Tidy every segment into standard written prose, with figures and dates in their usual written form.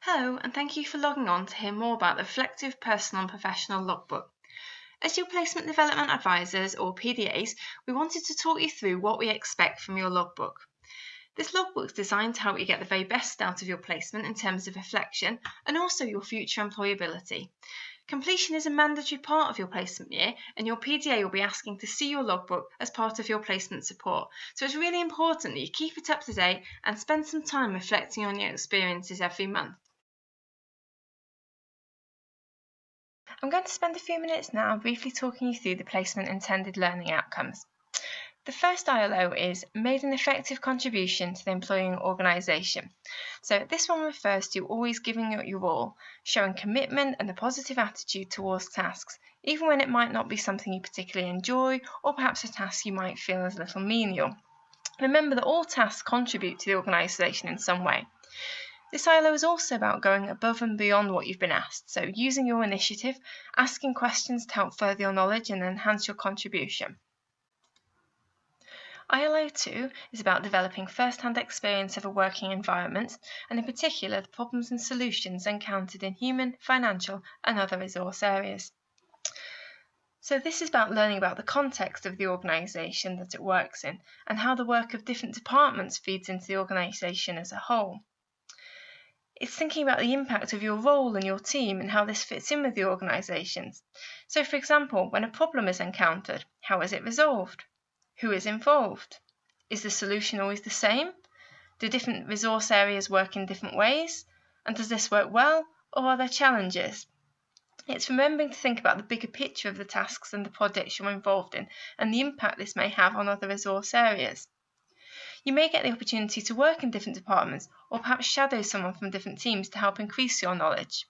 Hello, and thank you for logging on to hear more about the Reflective Personal and Professional Logbook. As your Placement Development Advisors, or PDAs, we wanted to talk you through what we expect from your logbook. This logbook is designed to help you get the very best out of your placement in terms of reflection and also your future employability. Completion is a mandatory part of your placement year, and your PDA will be asking to see your logbook as part of your placement support. So it's really important that you keep it up to date and spend some time reflecting on your experiences every month. I'm going to spend a few minutes now briefly talking you through the placement intended learning outcomes. The first ILO is made an effective contribution to the employing organisation. So this one refers to always giving it your all, showing commitment and a positive attitude towards tasks, even when it might not be something you particularly enjoy or perhaps a task you might feel is a little menial. Remember that all tasks contribute to the organisation in some way. This ILO is also about going above and beyond what you've been asked, so using your initiative, asking questions to help further your knowledge and enhance your contribution. ILO 2 is about developing first-hand experience of a working environment, and in particular the problems and solutions encountered in human, financial and other resource areas. So this is about learning about the context of the organisation that it works in, and how the work of different departments feeds into the organisation as a whole. It's thinking about the impact of your role and your team and how this fits in with the organisation. So, for example, when a problem is encountered, how is it resolved? Who is involved? Is the solution always the same? Do different resource areas work in different ways? And does this work well, or are there challenges? It's remembering to think about the bigger picture of the tasks and the projects you're involved in and the impact this may have on other resource areas. You may get the opportunity to work in different departments or perhaps shadow someone from different teams to help increase your knowledge.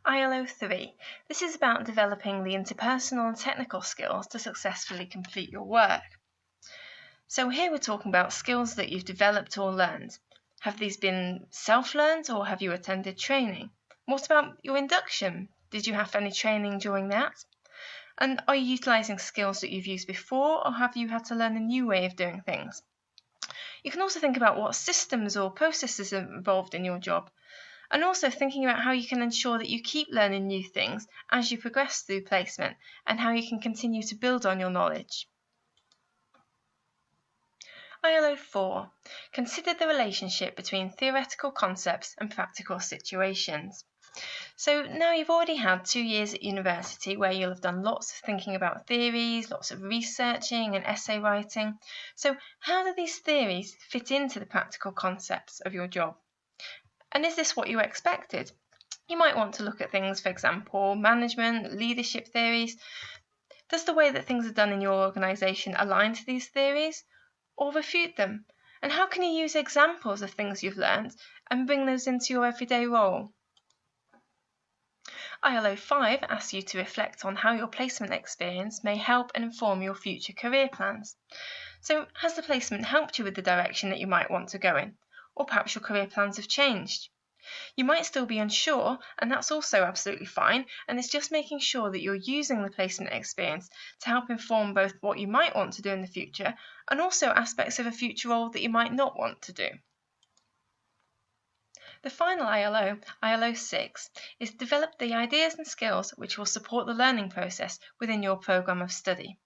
ILO 3. This is about developing the interpersonal and technical skills to successfully complete your work. So here we're talking about skills that you've developed or learned. Have these been self-learned or have you attended training? What about your induction? Did you have any training during that? And are you utilising skills that you've used before, or have you had to learn a new way of doing things? You can also think about what systems or processes are involved in your job, and also thinking about how you can ensure that you keep learning new things as you progress through placement, and how you can continue to build on your knowledge. ILO 4. Consider the relationship between theoretical concepts and practical situations. So now you've already had 2 years at university where you'll have done lots of thinking about theories, lots of researching and essay writing. So how do these theories fit into the practical concepts of your job? And is this what you expected? You might want to look at things, for example, management, leadership theories. Does the way that things are done in your organisation align to these theories or refute them? And how can you use examples of things you've learned and bring those into your everyday role? ILO 5 asks you to reflect on how your placement experience may help and inform your future career plans. So has the placement helped you with the direction that you might want to go in? Or perhaps your career plans have changed? You might still be unsure, and that's also absolutely fine, and it's just making sure that you're using the placement experience to help inform both what you might want to do in the future and also aspects of a future role that you might not want to do. The final ILO, ILO 6, is develop the ideas and skills which will support the learning process within your programme of study.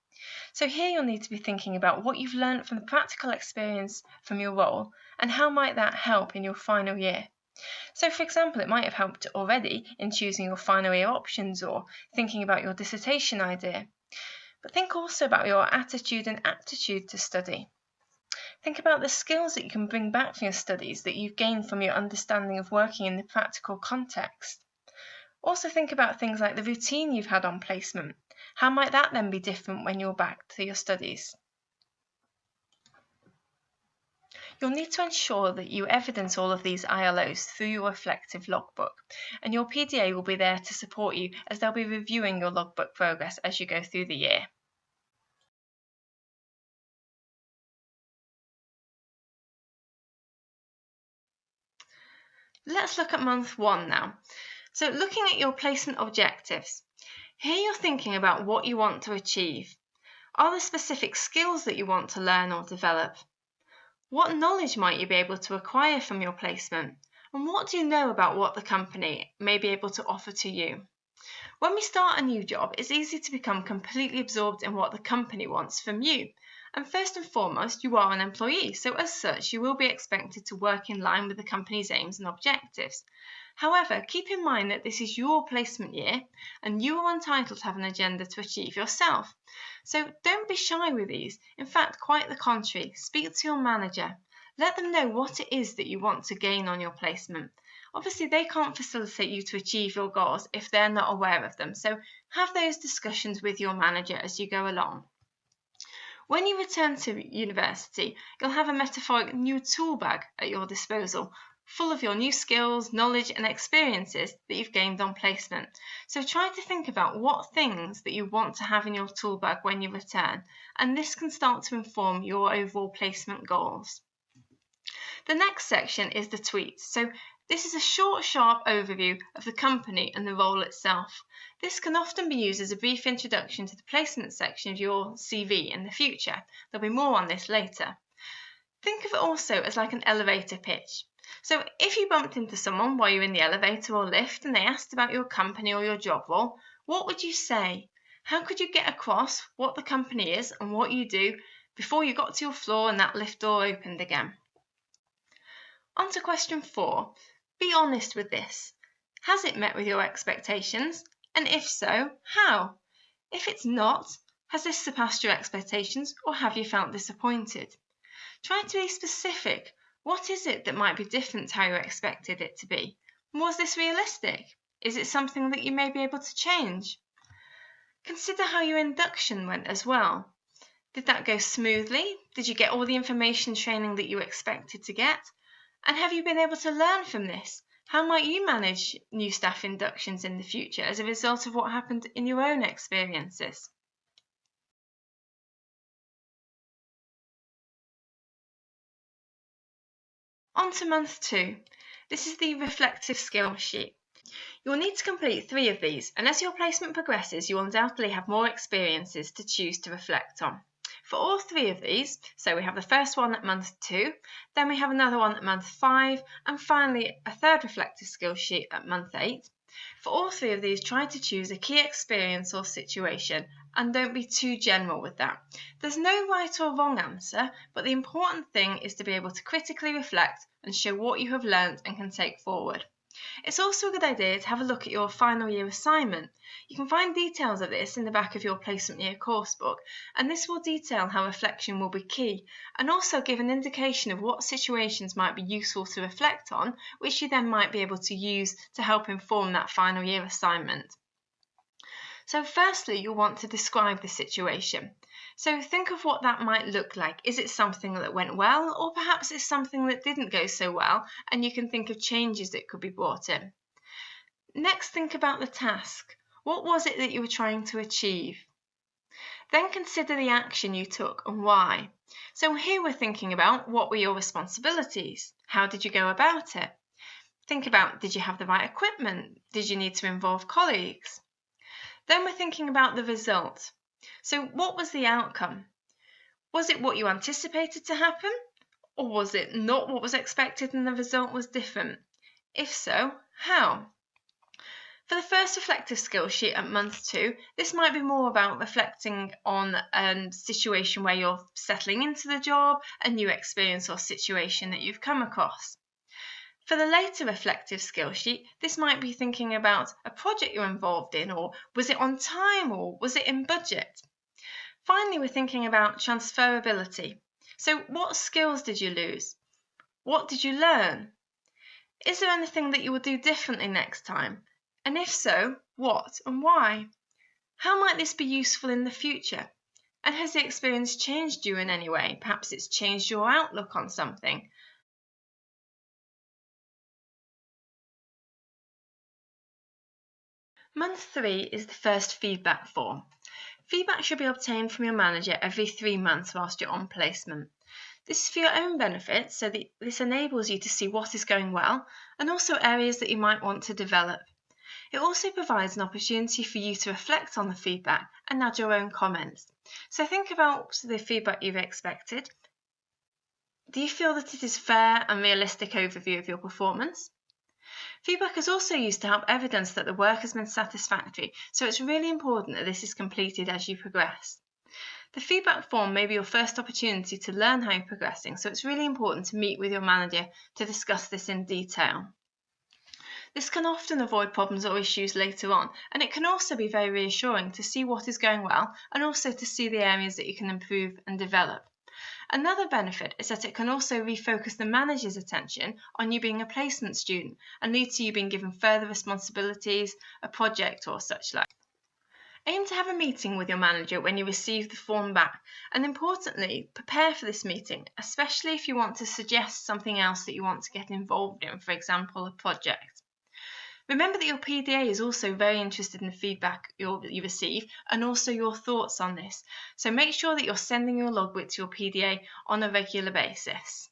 So here you'll need to be thinking about what you've learned from the practical experience from your role and how might that help in your final year. So for example, it might have helped already in choosing your final year options or thinking about your dissertation idea. But think also about your attitude and aptitude to study. Think about the skills that you can bring back from your studies that you've gained from your understanding of working in the practical context. Also think about things like the routine you've had on placement. How might that then be different when you're back to your studies? You'll need to ensure that you evidence all of these ILOs through your reflective logbook, and your PDA will be there to support you as they'll be reviewing your logbook progress as you go through the year. Let's look at month 1 now. So looking at your placement objectives, here you're thinking about what you want to achieve. Are there specific skills that you want to learn or develop? What knowledge might you be able to acquire from your placement? And what do you know about what the company may be able to offer to you? When we start a new job, it's easy to become completely absorbed in what the company wants from you. And first and foremost, you are an employee, so as such, you will be expected to work in line with the company's aims and objectives. However, keep in mind that this is your placement year, and you are entitled to have an agenda to achieve yourself. So don't be shy with these. In fact, quite the contrary, speak to your manager. Let them know what it is that you want to gain on your placement. Obviously, they can't facilitate you to achieve your goals if they're not aware of them, so have those discussions with your manager as you go along. When you return to university, you'll have a metaphoric new tool bag at your disposal, full of your new skills, knowledge and experiences that you've gained on placement. So try to think about what things that you want to have in your tool bag when you return, and this can start to inform your overall placement goals. The next section is the tweets. So this is a short, sharp overview of the company and the role itself. This can often be used as a brief introduction to the placement section of your CV in the future. There'll be more on this later. Think of it also as like an elevator pitch. So if you bumped into someone while you're in the elevator or lift and they asked about your company or your job role, what would you say? How could you get across what the company is and what you do before you got to your floor and that lift door opened again? On to question 4. Be honest with this. Has it met with your expectations? And if so, how? If it's not, has this surpassed your expectations or have you felt disappointed? Try to be specific. What is it that might be different to how you expected it to be? Was this realistic? Is it something that you may be able to change? Consider how your induction went as well. Did that go smoothly? Did you get all the information training that you expected to get? And have you been able to learn from this? How might you manage new staff inductions in the future as a result of what happened in your own experiences? On to month 2. This is the reflective skill sheet. You will need to complete 3 of these, and as your placement progresses, you will undoubtedly have more experiences to choose to reflect on. For all 3 of these, so we have the first one at month 2, then we have another one at month 5, and finally a third reflective skill sheet at month 8. For all 3 of these, try to choose a key experience or situation, and don't be too general with that. There's no right or wrong answer, but the important thing is to be able to critically reflect and show what you have learned and can take forward. It's also a good idea to have a look at your final year assignment. You can find details of this in the back of your placement year coursebook, and this will detail how reflection will be key and also give an indication of what situations might be useful to reflect on, which you then might be able to use to help inform that final year assignment. So firstly, you'll want to describe the situation. So think of what that might look like. Is it something that went well, or perhaps it's something that didn't go so well, and you can think of changes that could be brought in. Next, think about the task. What was it that you were trying to achieve? Then consider the action you took and why. So here we're thinking about what were your responsibilities? How did you go about it? Think about, did you have the right equipment? Did you need to involve colleagues? Then we're thinking about the result. So what was the outcome? Was it what you anticipated to happen? Or was it not what was expected and the result was different? If so, how? For the first reflective skill sheet at month 2, this might be more about reflecting on a situation where you're settling into the job, a new experience or situation that you've come across. For the later reflective skill sheet, this might be thinking about a project you're involved in, or was it on time, or was it in budget? Finally, we're thinking about transferability. So what skills did you lose? What did you learn? Is there anything that you will do differently next time? And if so, what and why? How might this be useful in the future? And has the experience changed you in any way? Perhaps it's changed your outlook on something. Month 3 is the first feedback form. Feedback should be obtained from your manager every 3 months whilst you're on placement. This is for your own benefit, so that this enables you to see what is going well and also areas that you might want to develop. It also provides an opportunity for you to reflect on the feedback and add your own comments. So think about the feedback you've expected. Do you feel that it is fair and realistic overview of your performance? Feedback is also used to help evidence that the work has been satisfactory, so it's really important that this is completed as you progress. The feedback form may be your first opportunity to learn how you're progressing, so it's really important to meet with your manager to discuss this in detail. This can often avoid problems or issues later on, and it can also be very reassuring to see what is going well and also to see the areas that you can improve and develop. Another benefit is that it can also refocus the manager's attention on you being a placement student and lead to you being given further responsibilities, a project or such like. Aim to have a meeting with your manager when you receive the form back, and importantly, prepare for this meeting, especially if you want to suggest something else that you want to get involved in, for example, a project. Remember that your PDA is also very interested in the feedback you receive and also your thoughts on this, so make sure that you're sending your logbook to your PDA on a regular basis.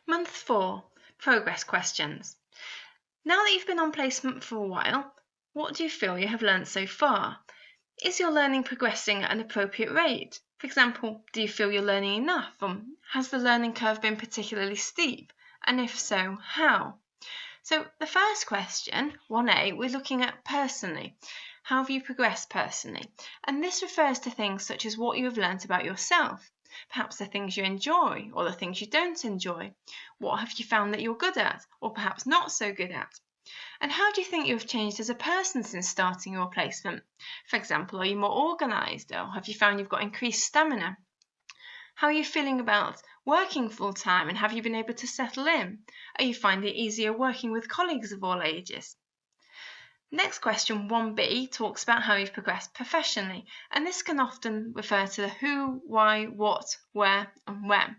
Month 4. Progress questions. Now that you've been on placement for a while, what do you feel you have learned so far? Is your learning progressing at an appropriate rate? For example, do you feel you're learning enough? Has the learning curve been particularly steep? And if so, how? So the first question, 1A, we're looking at personally. How have you progressed personally? And this refers to things such as what you have learnt about yourself. Perhaps the things you enjoy or the things you don't enjoy. What have you found that you're good at or perhaps not so good at? And how do you think you have changed as a person since starting your placement? For example, are you more organised or have you found you've got increased stamina? How are you feeling about working full-time and have you been able to settle in? Are you finding it easier working with colleagues of all ages? Next question, 1B, talks about how you've progressed professionally, and this can often refer to the who, why, what, where, and when.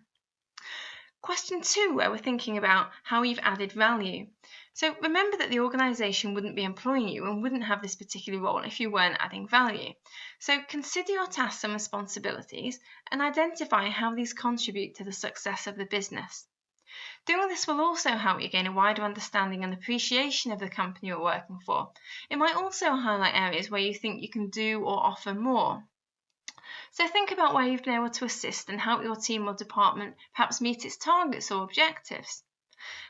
Question 2, where we're thinking about how you've added value. So remember that the organisation wouldn't be employing you and wouldn't have this particular role if you weren't adding value. So consider your tasks and responsibilities and identify how these contribute to the success of the business. Doing this will also help you gain a wider understanding and appreciation of the company you're working for. It might also highlight areas where you think you can do or offer more. So think about where you've been able to assist and help your team or department perhaps meet its targets or objectives.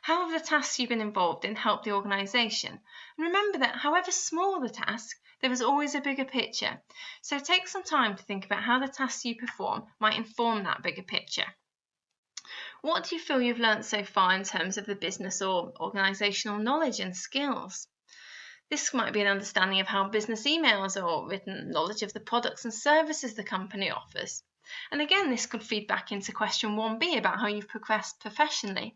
How have the tasks you've been involved in helped the organisation? And remember that however small the task, there is always a bigger picture. So take some time to think about how the tasks you perform might inform that bigger picture. What do you feel you've learnt so far in terms of the business or organisational knowledge and skills? This might be an understanding of how business emails are written, knowledge of the products and services the company offers. And again, this could feed back into question 1B about how you've progressed professionally.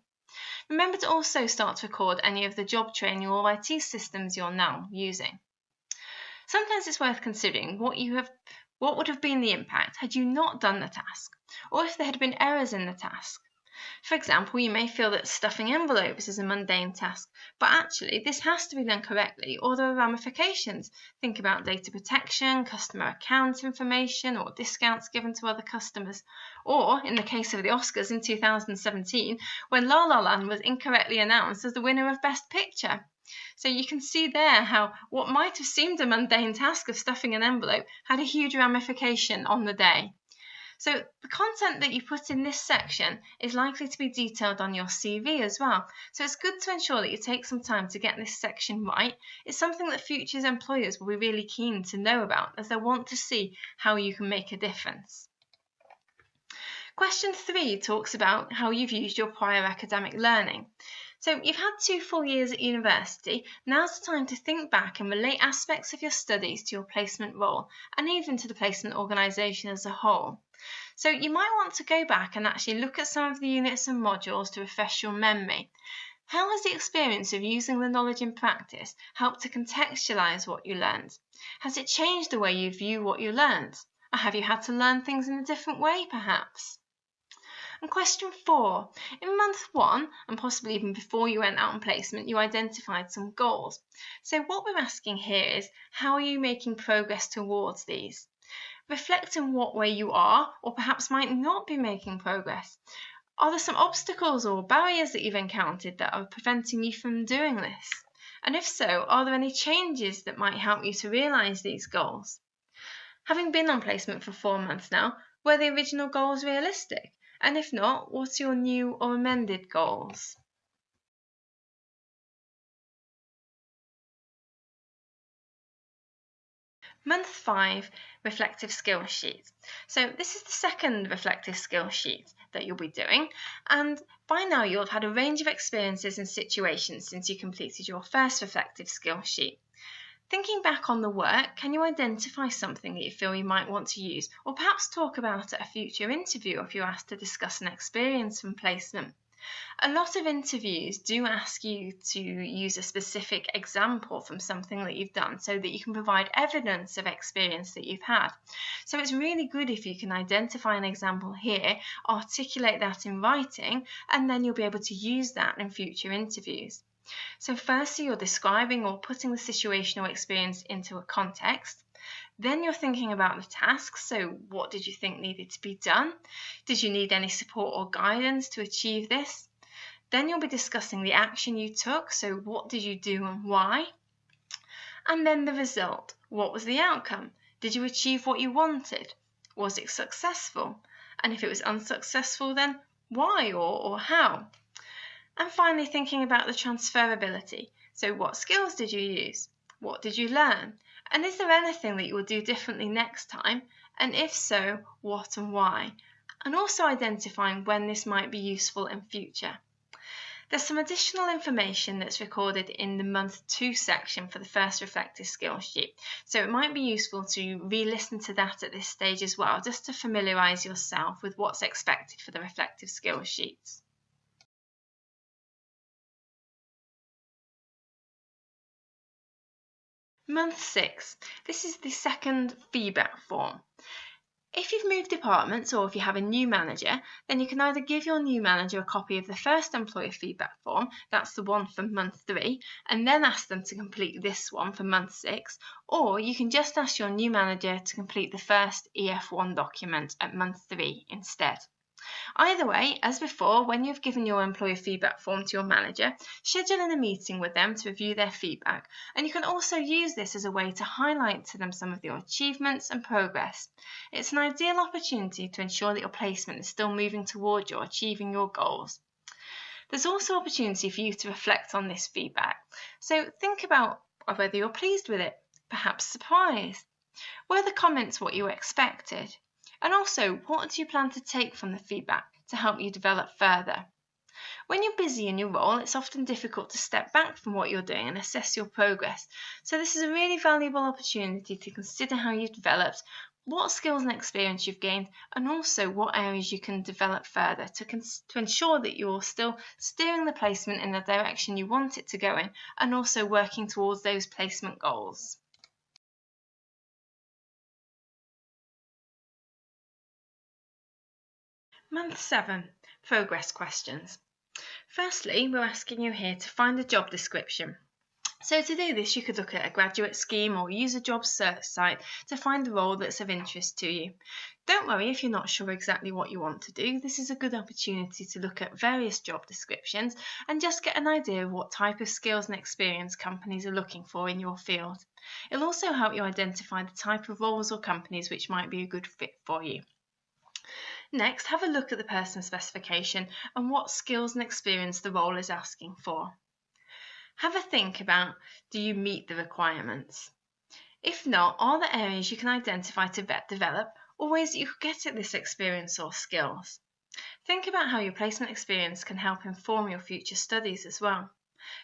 Remember to also start to record any of the job training or IT systems you're now using. Sometimes it's worth considering what would have been the impact had you not done the task, or if there had been errors in the task. For example, you may feel that stuffing envelopes is a mundane task, but actually this has to be done correctly or there are ramifications. Think about data protection, customer account information, or discounts given to other customers. Or, in the case of the Oscars in 2017, when La La Land was incorrectly announced as the winner of Best Picture. So you can see there how what might have seemed a mundane task of stuffing an envelope had a huge ramification on the day. So the content that you put in this section is likely to be detailed on your CV as well. So it's good to ensure that you take some time to get this section right. It's something that future employers will be really keen to know about as they want to see how you can make a difference. Question 3 talks about how you've used your prior academic learning. So you've had 2 full years at university. Now's the time to think back and relate aspects of your studies to your placement role and even to the placement organisation as a whole. So you might want to go back and actually look at some of the units and modules to refresh your memory. How has the experience of using the knowledge in practice helped to contextualise what you learned? Has it changed the way you view what you learned? Or have you had to learn things in a different way perhaps? And question 4, in month 1, and possibly even before you went out on placement, you identified some goals. So what we're asking here is, how are you making progress towards these? Reflect in what way you are, or perhaps might not be making progress. Are there some obstacles or barriers that you've encountered that are preventing you from doing this? And if so, are there any changes that might help you to realise these goals? Having been on placement for 4 months now, were the original goals realistic? And if not, what are your new or amended goals? Month 5, reflective skills sheet. So this is the second reflective skills sheet that you'll be doing, and by now you'll have had a range of experiences and situations since you completed your first reflective skills sheet. Thinking back on the work, can you identify something that you feel you might want to use, or perhaps talk about at a future interview if you're asked to discuss an experience from placement? A lot of interviews do ask you to use a specific example from something that you've done so that you can provide evidence of experience that you've had. So it's really good if you can identify an example here, articulate that in writing, and then you'll be able to use that in future interviews. So firstly, you're describing or putting the situation or experience into a context. Then you're thinking about the tasks, so what did you think needed to be done? Did you need any support or guidance to achieve this? Then you'll be discussing the action you took, so what did you do and why? And then the result, what was the outcome? Did you achieve what you wanted? Was it successful? And if it was unsuccessful, then why or how? And finally, thinking about the transferability, so what skills did you use? What did you learn? And is there anything that you will do differently next time? And if so, what and why? And also identifying when this might be useful in future. There's some additional information that's recorded in the month 2 section for the first reflective skills sheet. So it might be useful to re-listen to that at this stage as well, just to familiarise yourself with what's expected for the reflective skills sheets. Month 6. This is the second feedback form. If you've moved departments or if you have a new manager, then you can either give your new manager a copy of the first employer feedback form, that's the one for month 3, and then ask them to complete this one for month 6, or you can just ask your new manager to complete the first EF1 document at month 3 instead. Either way, as before, when you've given your employer feedback form to your manager, schedule in a meeting with them to review their feedback, and you can also use this as a way to highlight to them some of your achievements and progress. It's an ideal opportunity to ensure that your placement is still moving towards you achieving your goals. There's also opportunity for you to reflect on this feedback, so think about whether you're pleased with it, perhaps surprised. Were the comments what you expected? And also, what do you plan to take from the feedback to help you develop further? When you're busy in your role, it's often difficult to step back from what you're doing and assess your progress. So this is a really valuable opportunity to consider how you've developed, what skills and experience you've gained, and also what areas you can develop further to ensure that you're still steering the placement in the direction you want it to go in, and also working towards those placement goals. Month 7, progress questions. Firstly, we're asking you here to find a job description. So to do this, you could look at a graduate scheme or use a job search site to find the role that's of interest to you. Don't worry if you're not sure exactly what you want to do. This is a good opportunity to look at various job descriptions and just get an idea of what type of skills and experience companies are looking for in your field. It'll also help you identify the type of roles or companies which might be a good fit for you. Next, have a look at the person specification and what skills and experience the role is asking for. Have a think about, do you meet the requirements? If not, are there areas you can identify to develop or ways that you could get at this experience or skills? Think about how your placement experience can help inform your future studies as well.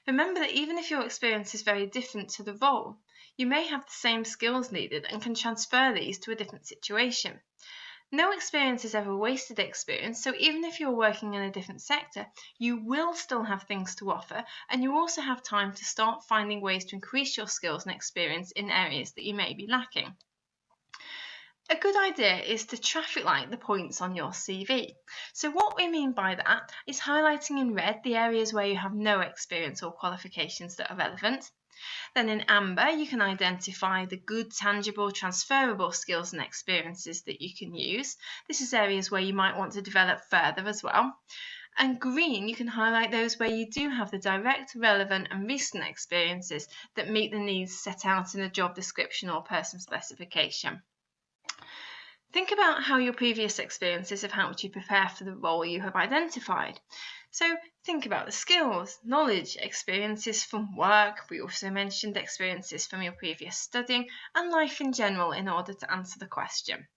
Remember that even if your experience is very different to the role, you may have the same skills needed and can transfer these to a different situation. No experience is ever wasted experience, so even if you're working in a different sector, you will still have things to offer, and you also have time to start finding ways to increase your skills and experience in areas that you may be lacking. A good idea is to traffic light the points on your CV. So what we mean by that is highlighting in red the areas where you have no experience or qualifications that are relevant. Then in amber, you can identify the good, tangible, transferable skills and experiences that you can use. This is areas where you might want to develop further as well. And green, you can highlight those where you do have the direct, relevant and recent experiences that meet the needs set out in a job description or person specification. Think about how your previous experiences have helped you prepare for the role you have identified. So think about the skills, knowledge, experiences from work. We also mentioned experiences from your previous studying and life in general in order to answer the question.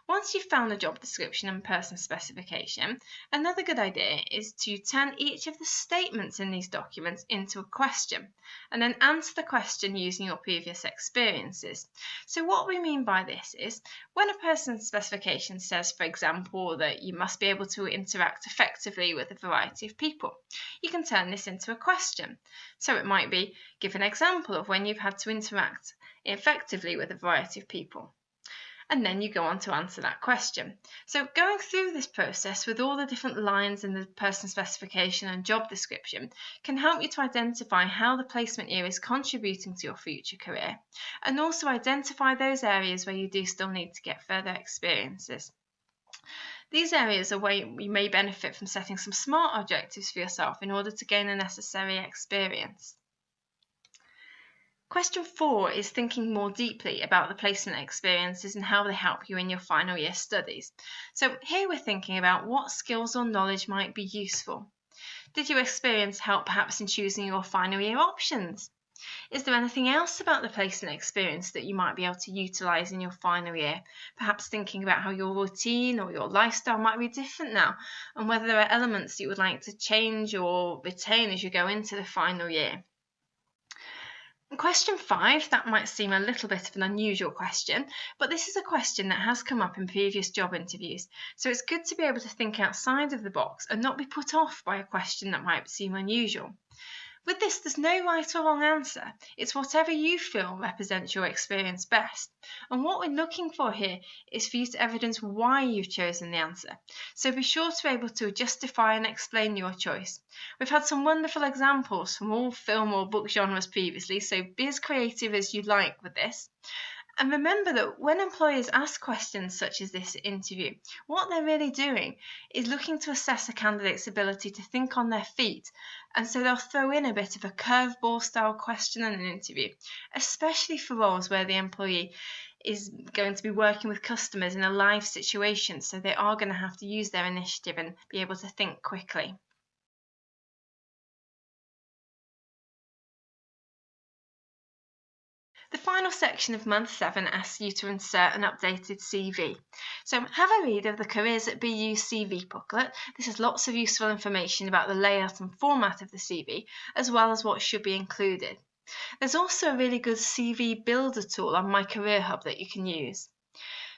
Once you've found the job description and person specification, another good idea is to turn each of the statements in these documents into a question, and then answer the question using your previous experiences. So what we mean by this is, when a person specification says, for example, that you must be able to interact effectively with a variety of people, you can turn this into a question. So it might be, give an example of when you've had to interact effectively with a variety of people. And then you go on to answer that question. So going through this process with all the different lines in the person specification and job description can help you to identify how the placement year is contributing to your future career, and also identify those areas where you do still need to get further experiences. These areas are where you may benefit from setting some smart objectives for yourself in order to gain the necessary experience. Question 4 is thinking more deeply about the placement experiences and how they help you in your final year studies. So here we're thinking about what skills or knowledge might be useful. Did your experience help perhaps in choosing your final year options? Is there anything else about the placement experience that you might be able to utilise in your final year? Perhaps thinking about how your routine or your lifestyle might be different now, and whether there are elements that you would like to change or retain as you go into the final year. Question 5, that might seem a little bit of an unusual question, but this is a question that has come up in previous job interviews, so it's good to be able to think outside of the box and not be put off by a question that might seem unusual. With this, there's no right or wrong answer. It's whatever you feel represents your experience best. And what we're looking for here is for you to evidence why you've chosen the answer. So be sure to be able to justify and explain your choice. We've had some wonderful examples from all film or book genres previously, so be as creative as you like with this. And remember that when employers ask questions such as this interview, what they're really doing is looking to assess a candidate's ability to think on their feet. And so they'll throw in a bit of a curveball style question in an interview, especially for roles where the employee is going to be working with customers in a live situation. So they are going to have to use their initiative and be able to think quickly. The final section of month 7 asks you to insert an updated CV. So have a read of the Careers at BU CV booklet. This has lots of useful information about the layout and format of the CV, as well as what should be included. There's also a really good CV builder tool on My Career Hub that you can use.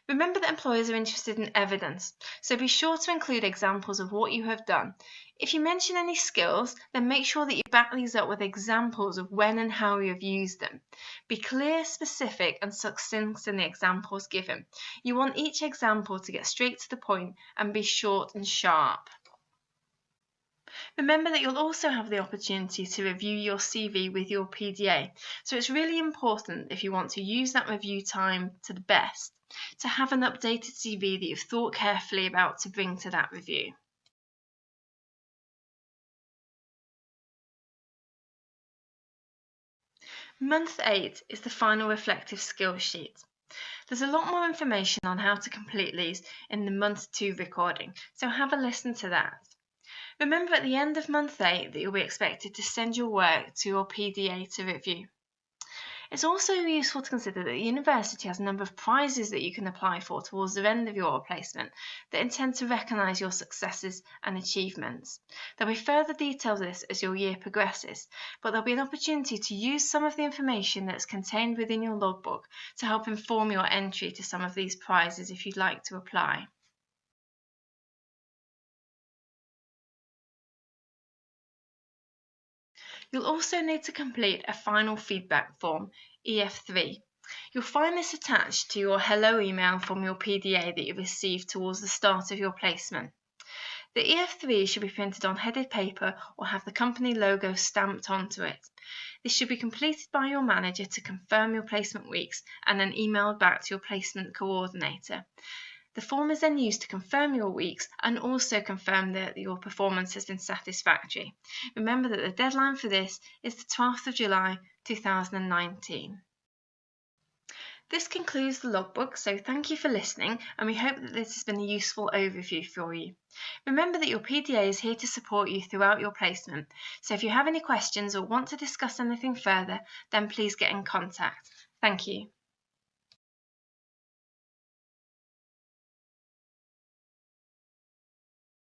Remember that employers are interested in evidence, so be sure to include examples of what you have done. If you mention any skills, then make sure that you back these up with examples of when and how you have used them. Be clear, specific, and succinct in the examples given. You want each example to get straight to the point and be short and sharp. Remember that you'll also have the opportunity to review your CV with your PDA, so it's really important, if you want to use that review time to the best, to have an updated CV that you've thought carefully about to bring to that review. Month 8 is the final reflective skills sheet. There's a lot more information on how to complete these in the month 2 recording, so have a listen to that. Remember at the end of month 8 that you'll be expected to send your work to your PDA to review. It's also useful to consider that the university has a number of prizes that you can apply for towards the end of your placement that intend to recognise your successes and achievements. There'll be further details of this as your year progresses, but there'll be an opportunity to use some of the information that's contained within your logbook to help inform your entry to some of these prizes if you'd like to apply. You'll also need to complete a final feedback form, EF3. You'll find this attached to your hello email from your PDA that you received towards the start of your placement. The EF3 should be printed on headed paper or have the company logo stamped onto it. This should be completed by your manager to confirm your placement weeks and then emailed back to your placement coordinator. The form is then used to confirm your weeks and also confirm that your performance has been satisfactory. Remember that the deadline for this is the 12th of July 2019. This concludes the logbook, so thank you for listening, and we hope that this has been a useful overview for you. Remember that your PDA is here to support you throughout your placement, so if you have any questions or want to discuss anything further, then please get in contact. Thank you.